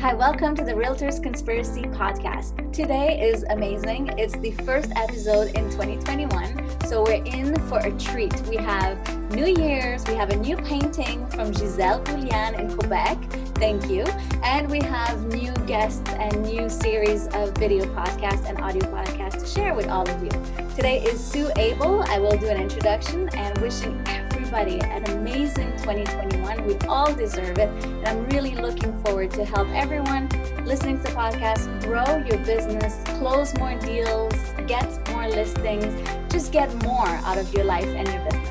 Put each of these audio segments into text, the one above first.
Hi, welcome to the Realtors Conspiracy Podcast. Today is amazing. It's the first episode in 2021, so we're in for a treat. We have New Year's, we have a new painting from Giselle Boulian in Quebec. Thank you. And we have new guests and new series of video podcasts and audio podcasts to share with all of you. Today is Sue Abell. I will do an introduction and wishing everybody an amazing 2021. We all deserve it. And I'm really looking forward to help everyone listening to the podcast grow your business, close more deals, get more listings, just get more out of your life and your business.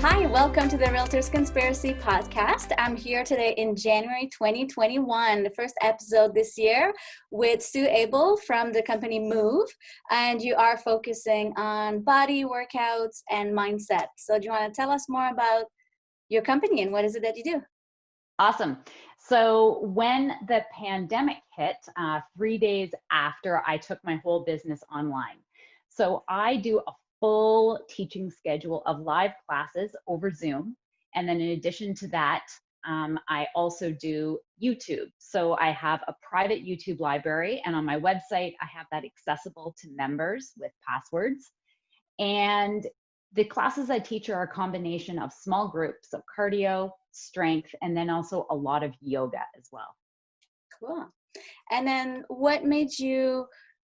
Hi, welcome to the Realtors Conspiracy Podcast. I'm here today in January 2021, the first episode this year with Sue Abell from the company Move. And you are focusing on body workouts and mindset. So do you want to tell us more about your company and what is it that you do? Awesome. So when the pandemic hit, 3 days after, I took my whole business online. So I do a full teaching schedule of live classes over Zoom. And then in addition to that, I also do YouTube. So I have a private YouTube library, and on my website, I have that accessible to members with passwords. And the classes I teach are a combination of small groups of cardio, strength, and then also a lot of yoga as well. Cool. And then what made you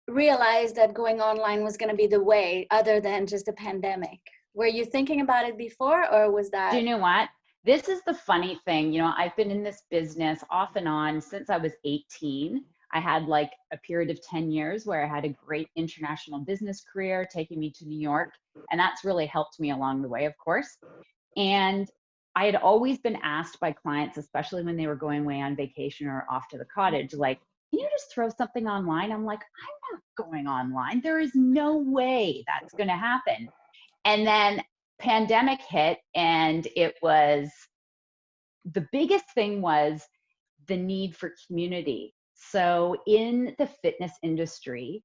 realize that going online was going to be the way other than just a pandemic? Were you thinking about it before, or was that? Do you know what? This is the funny thing. You know, I've been in this business off and on since I was 18. I had like a period of 10 years where I had a great international business career taking me to New York. And that's really helped me along the way, of course. And I had always been asked by clients, especially when they were going away on vacation or off to the cottage, like, can you just throw something online? I'm like, I'm not going online. There is no way that's going to happen. And then pandemic hit, and it was, the biggest thing was the need for community. So in the fitness industry,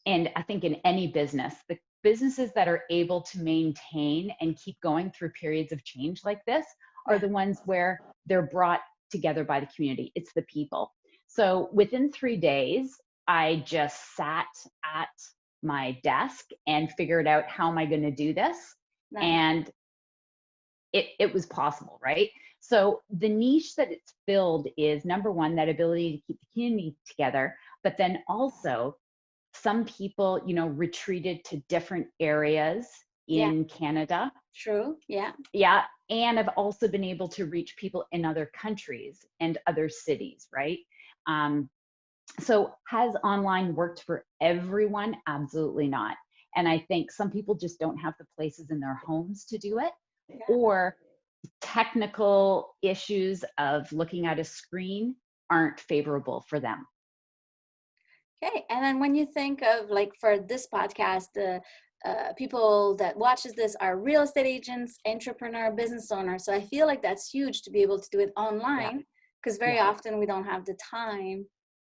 and I think in any business, the businesses that are able to maintain and keep going through periods of change like this are the ones where they're brought together by the community. It's the people. So within 3 days, I just sat at my desk and figured out, how am I going to do this? Nice. And it was possible, right? So the niche that it's filled is, number one, that ability to keep the community together, but then also some people, you know, retreated to different areas in Canada. True. Yeah. Yeah. And I've also been able to reach people in other countries and other cities, right? So has online worked for everyone? Absolutely not. And I think some people just don't have the places in their homes to do it, or technical issues of looking at a screen aren't favorable for them. Okay. And then when you think of, like, for this podcast, the people that watches this are real estate agents, entrepreneur, business owners. So I feel like that's huge to be able to do it online, because very often we don't have the time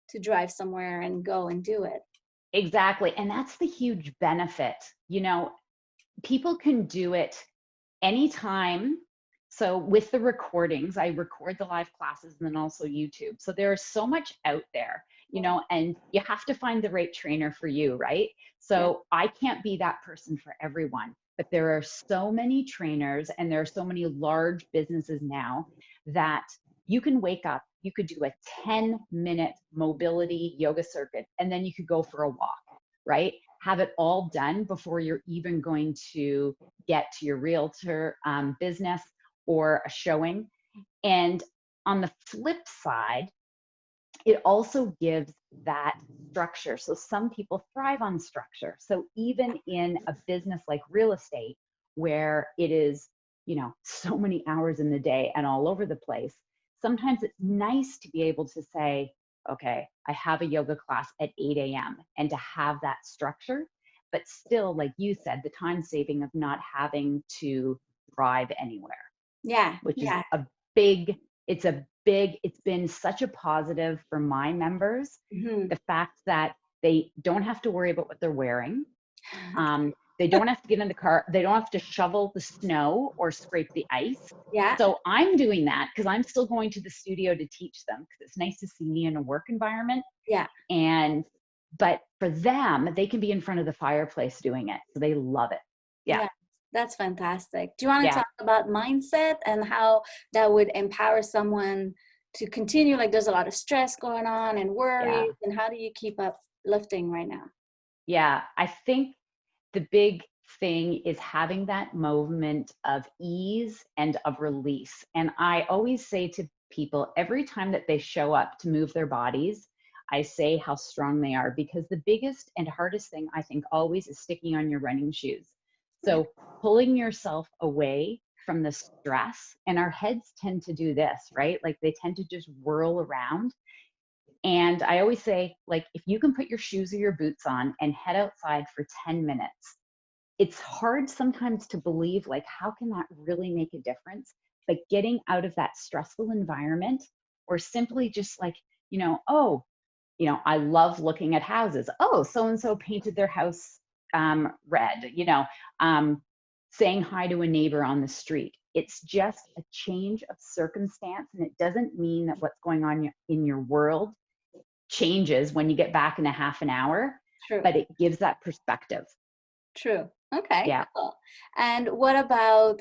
to drive somewhere and go and do it. Exactly. And that's the huge benefit. You know, people can do it anytime. So with the recordings, I record the live classes and then also YouTube. So there is so much out there, you know, and you have to find the right trainer for you, right? So I can't be that person for everyone, but there are so many trainers and there are so many large businesses now that you can wake up, you could do a 10-minute mobility yoga circuit, and then you could go for a walk, right? Have it all done before you're even going to get to your realtor business or a showing. And on the flip side, it also gives that structure. So some people thrive on structure. So even in a business like real estate, where it is, you know, so many hours in the day and all over the place, sometimes it's nice to be able to say, okay, I have a yoga class at 8 a.m. and to have that structure, but still, like you said, the time saving of not having to drive anywhere. Yeah. Which is it's been such a positive for my members. The fact that they don't have to worry about what they're wearing. They don't have to get in the car. They don't have to shovel the snow or scrape the ice. Yeah. So I'm doing that because I'm still going to the studio to teach them, because it's nice to see me in a work environment. Yeah. But for them, they can be in front of the fireplace doing it. So they love it. Yeah. Yeah. That's fantastic. Do you want to Yeah. talk about mindset and how that would empower someone to continue? Like there's a lot of stress going on and worries, Yeah. and how do you keep up lifting right now? Yeah. I think the big thing is having that moment of ease and of release. And I always say to people, every time that they show up to move their bodies, I say how strong they are, because the biggest and hardest thing, I think, always is sticking on your running shoes. Yeah. So pulling yourself away from the stress, and our heads tend to do this, right? Like they tend to just whirl around. And I always say, like, if you can put your shoes or your boots on and head outside for 10 minutes, it's hard sometimes to believe, like, how can that really make a difference? But getting out of that stressful environment, or simply just like, oh, I love looking at houses. Oh, so and so painted their house red, saying hi to a neighbor on the street. It's just a change of circumstance. And it doesn't mean that what's going on in your world changes when you get back in a half an hour, True. but it gives that perspective. True. Okay, Yeah. cool. And what about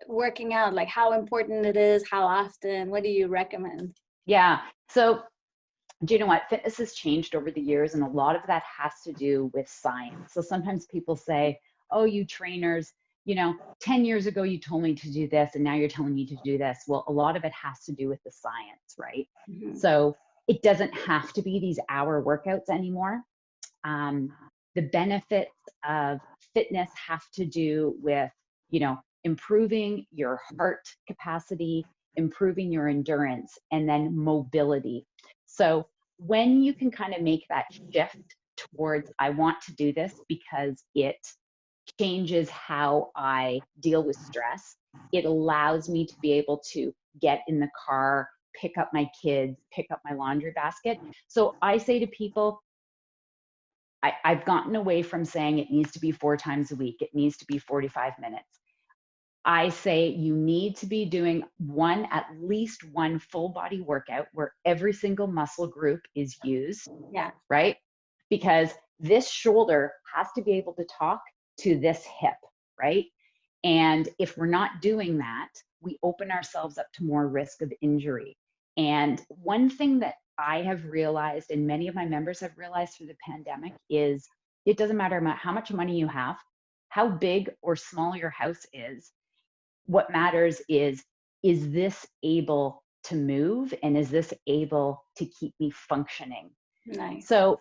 working out? Like how important it is, how often, what do you recommend? Yeah. So, do you know what? Fitness has changed over the years, and a lot of that has to do with science. So sometimes people say, oh, you trainers, 10 years ago you told me to do this, and now you're telling me to do this. Well, a lot of it has to do with the science, right? Mhm. So it doesn't have to be these hour workouts anymore. The benefits of fitness have to do with, improving your heart capacity, improving your endurance, and then mobility. So when you can kind of make that shift towards, I want to do this because it changes how I deal with stress, it allows me to be able to get in the car, pick up my kids, pick up my laundry basket. So I say to people, I've gotten away from saying it needs to be 4 times a week. It needs to be 45 minutes. I say you need to be doing at least one full body workout where every single muscle group is used, Yeah. right? Because this shoulder has to be able to talk to this hip, right? And if we're not doing that, we open ourselves up to more risk of injury. And one thing that I have realized, and many of my members have realized through the pandemic, is it doesn't matter how much money you have, how big or small your house is. What matters is this able to move, and is this able to keep me functioning? Nice. So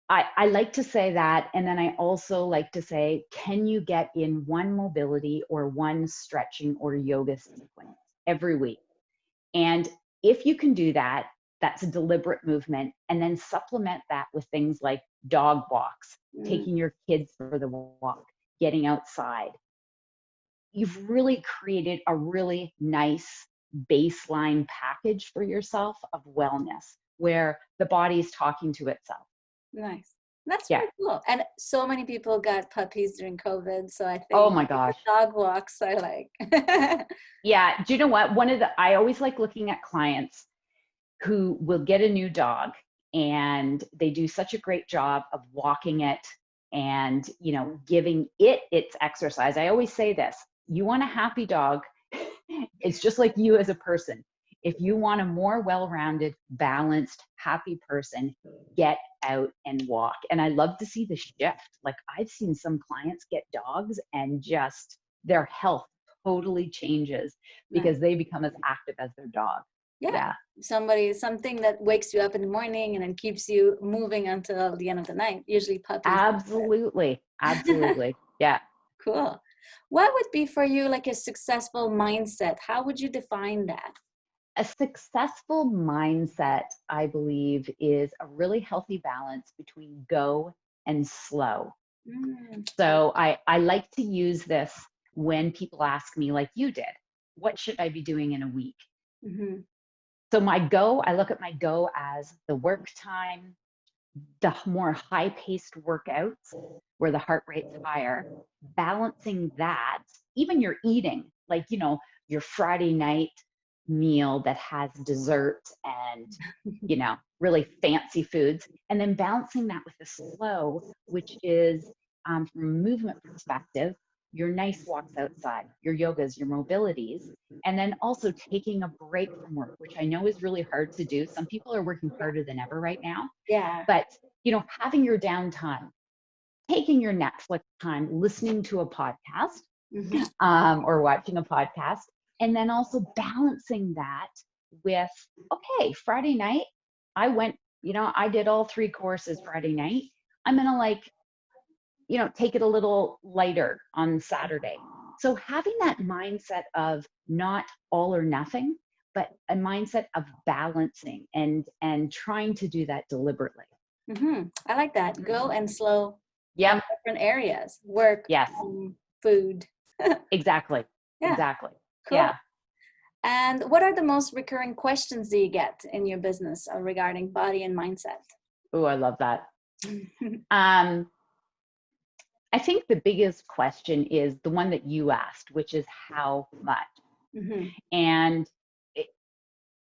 I like to say that. And then I also like to say, can you get in one mobility or one stretching or yoga sequence every week? And if you can do that, that's a deliberate movement. And then supplement that with things like dog walks, Mm, taking your kids for the walk, getting outside. You've really created a really nice baseline package for yourself of wellness, where the body is talking to itself. nice. That's Yeah. really cool. And so many people got puppies during COVID. So I Oh think my the gosh. dog walks are like, Yeah. Do you know what? I always like looking at clients who will get a new dog, and they do such a great job of walking it and, giving it its exercise. I always say this: you want a happy dog, it's just like you as a person. If you want a more well-rounded, balanced, happy person, get out and walk. And I love to see the shift. Like, I've seen some clients get dogs and just their health totally changes nice. because they become as active as their dog. Yeah. Yeah, Something that wakes you up in the morning and then keeps you moving until the end of the night. Usually puppies. absolutely. Absolutely. Yeah. Cool. What would be for you like a successful mindset? How would you define that? A successful mindset, I believe, is a really healthy balance between go and slow. Mm, So I like to use this when people ask me, like you did, what should I be doing in a week? mm-hmm. So I look at my go as the work time, the more high-paced workouts where the heart rate's higher, balancing that, even your eating, like, your Friday night meal that has dessert and, really fancy foods, and then balancing that with the slow, which is from a movement perspective, your nice walks outside, your yogas, your mobilities, and then also taking a break from work, which I know is really hard to do. Some people are working harder than ever right now, Yeah. but having your downtime, taking your Netflix time, listening to a podcast, or watching a podcast, and then also balancing that with, okay, Friday night, I went, I did all 3 courses Friday night. I'm gonna take it a little lighter on Saturday. So having that mindset of not all or nothing, but a mindset of balancing and trying to do that deliberately. I like that. Go and slow Yep. on different areas. Work, Yes. Food. Exactly. Yeah. Exactly. Cool. Yeah. And what are the most recurring questions do you get in your business regarding body and mindset? Oh, I love that. I think the biggest question is the one that you asked, which is how much? And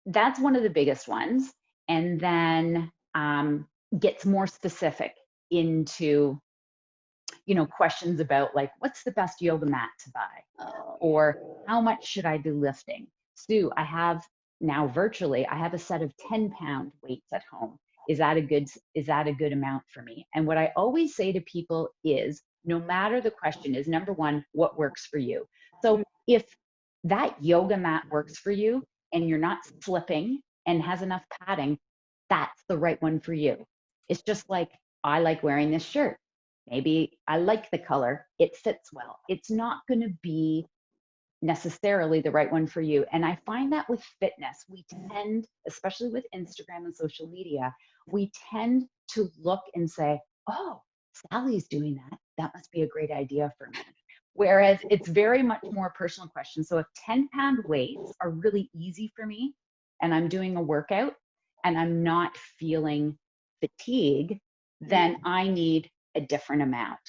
that's one of the biggest ones. And then gets more specific into, questions about like, what's the best yoga mat to buy? Or how much should I be lifting? Sue, I have now virtually, I have a set of 10-pound weights at home. Is that a good amount for me? And what I always say to people is, no matter the question, is number one, what works for you? So if that yoga mat works for you and you're not slipping and has enough padding, that's the right one for you. It's just like, I like wearing this shirt. Maybe I like the color, it fits well. It's not going to be necessarily the right one for you. And I find that with fitness, we tend, especially with Instagram and social media, we tend to look and say, oh, Sally's doing that. That must be a great idea for me. Whereas it's very much more personal question. So if 10-pound weights are really easy for me and I'm doing a workout and I'm not feeling fatigue, then I need a different amount,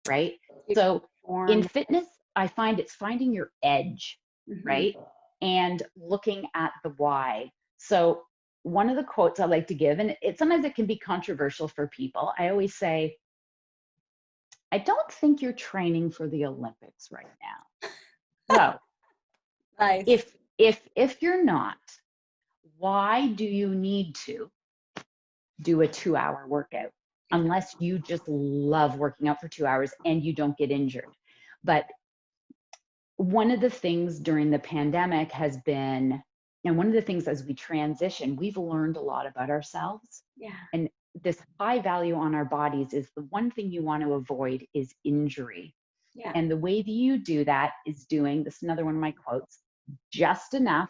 right? So in fitness, I find it's finding your edge, right? And looking at the why. So one of the quotes I like to give, and sometimes it can be controversial for people. I always say, I don't think you're training for the Olympics right now. So Nice. if you're not, why do you need to do a 2-hour workout? Unless you just love working out for 2 hours and you don't get injured. But one of the things during the pandemic has been, and one of the things as we transition, we've learned a lot about ourselves. Yeah. And this high value on our bodies is the one thing you want to avoid is injury. Yeah. And the way that you do that is doing, this is another one of my quotes, just enough,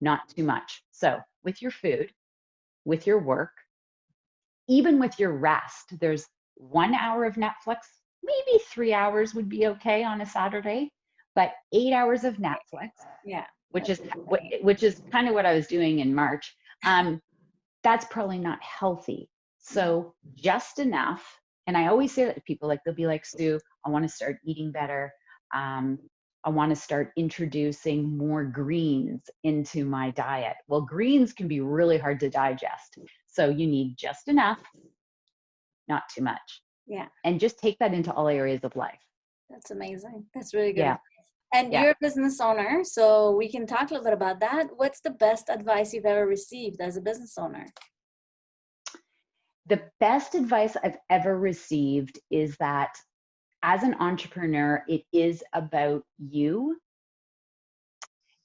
not too much. So with your food, with your work, even with your rest, there's 1 hour of Netflix, maybe 3 hours would be okay on a Saturday, but 8 hours of Netflix, which is kind of what I was doing in March. That's probably not healthy. So just enough. And I always say that to people, like, they'll be like, Sue, I want to start eating better. I want to start introducing more greens into my diet. Well, greens can be really hard to digest. So you need just enough, not too much. Yeah. And just take that into all areas of life. That's amazing. That's really good. Yeah. And you're a business owner, so we can talk a little bit about that. What's the best advice you've ever received as a business owner? The best advice I've ever received is that as an entrepreneur, it is about you,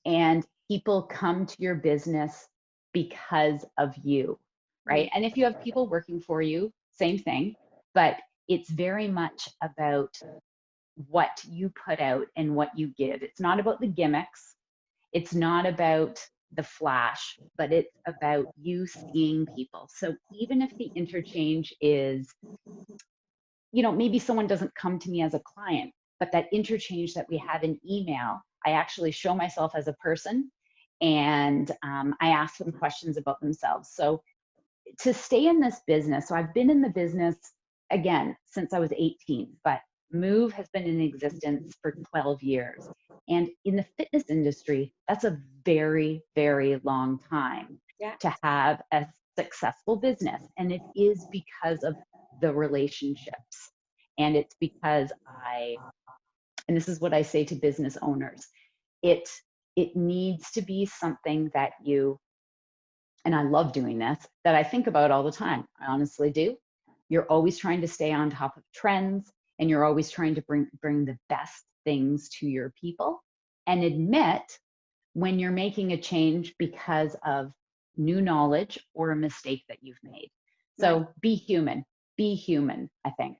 and people come to your business because of you, right? And if you have people working for you, same thing, but it's very much about what you put out and what you give. It's not about the gimmicks. It's not about the flash, but it's about you seeing people. So even if the interchange is, maybe someone doesn't come to me as a client, but that interchange that we have in email, I actually show myself as a person and I ask them questions about themselves. So to stay in this business, so I've been in the business again since I was 18, but Move has been in existence for 12 years. And in the fitness industry, that's a very, very long time to have a successful business. And it is because of the relationships. And it's because and this is what I say to business owners, it needs to be something that you, and I love doing this, that I think about all the time. I honestly do. You're always trying to stay on top of trends, and you're always trying to bring the best things to your people, and admit when you're making a change because of new knowledge or a mistake that you've made. So be human, I think.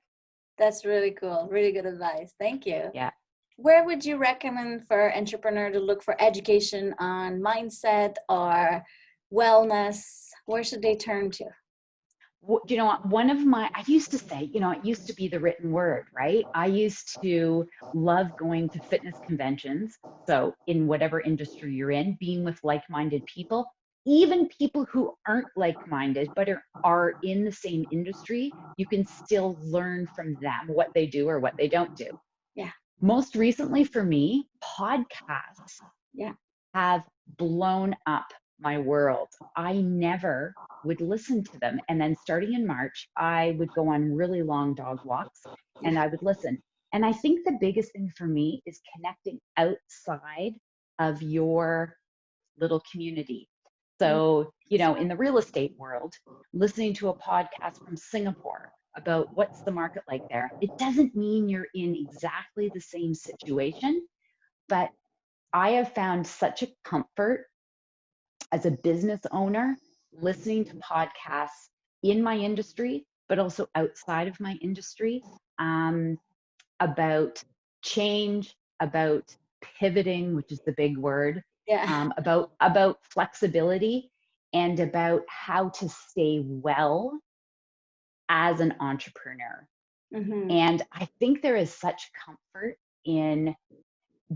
That's really cool. Really good advice. Thank you. Yeah. Where would you recommend for an entrepreneur to look for education on mindset or wellness? Where should they turn to? You know what, I used to say, it used to be the written word, right? I used to love going to fitness conventions. So in whatever industry you're in, being with like-minded people, even people who aren't like-minded, but are in the same industry, you can still learn from them what they do or what they don't do. Yeah. Most recently for me, podcasts have blown up my world. I never would listen to them. And then starting in March, I would go on really long dog walks and I would listen. And I think the biggest thing for me is connecting outside of your little community. So, in the real estate world, listening to a podcast from Singapore about what's the market like there, it doesn't mean you're in exactly the same situation, but I have found such a comfort as a business owner listening to podcasts in my industry, but also outside of my industry, about change, about pivoting, which is the big word, about flexibility, and about how to stay well as an entrepreneur. Mm-hmm. And I think there is such comfort in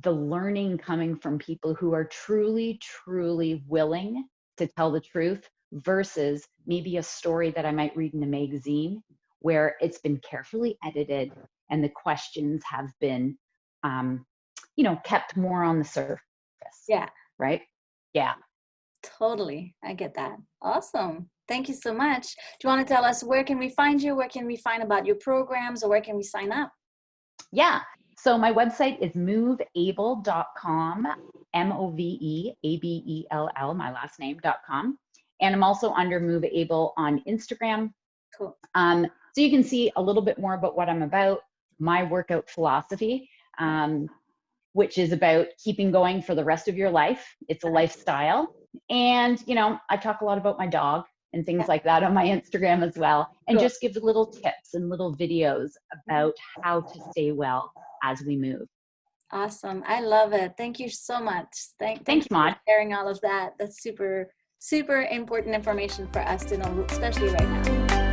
the learning coming from people who are truly, truly willing to tell the truth versus maybe a story that I might read in a magazine where it's been carefully edited and the questions have been, kept more on the surface. Yeah. Right? Yeah. Totally. I get that. Awesome. Thank you so much. Do you want to tell us where can we find you? Where can we find about your programs, or where can we sign up? Yeah. So my website is moveable.com, MOVEABELL, my last name.com. And I'm also under Move Able on Instagram. Cool. So you can see a little bit more about what I'm about, my workout philosophy, which is about keeping going for the rest of your life. It's a lifestyle. And, I talk a lot about my dog and things like that on my Instagram as well. And just give little tips and little videos about how to stay well as we move. Awesome. I love it. Thank you so much. Thank you, Maud, for sharing all of that. That's super, super important information for us to know, especially right now.